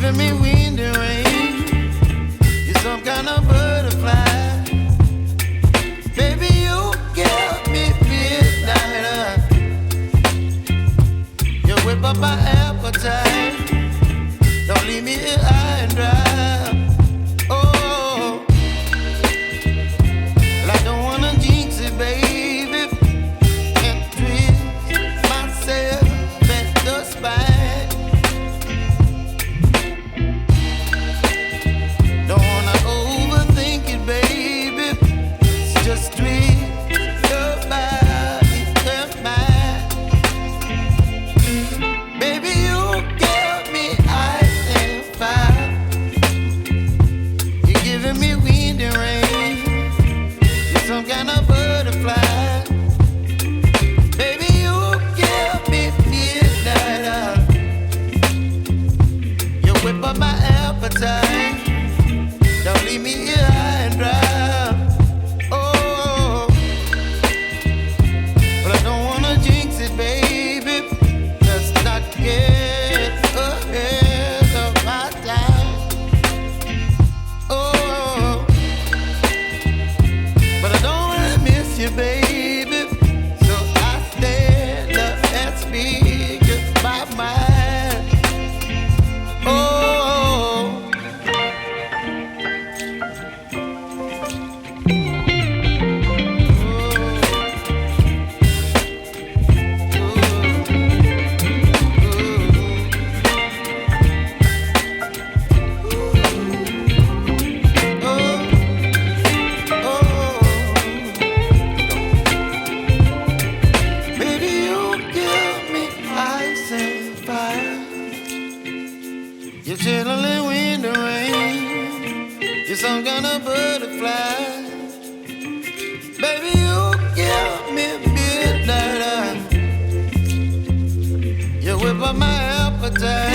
giving me wind and rain. You're some kind of butterfly. Baby, you give me midnight. You whip up my appetite. Don't leave me here high and dry. Oh, well, I don't wanna jinx it, baby. Can't twist myself at the spine. Don't wanna overthink it, baby. It's just twist your body and mine. Baby, you give me ice and fire. You're giving me wind and rain. You're some kind of butterfly. Baby, you give me midnight. You whip up my appetite. Don't leave me here high and dry. Oh, but I don't wanna jinx it, baby. Let's not get ahead of my time. Oh, but I don't wanna miss you, baby. So I stand up and speak my mind. Oh. Baby, you give me ice and fire. You're chilling wind and rain. You're some kind of butterfly. Baby, you give me midnight. You whip up my appetite.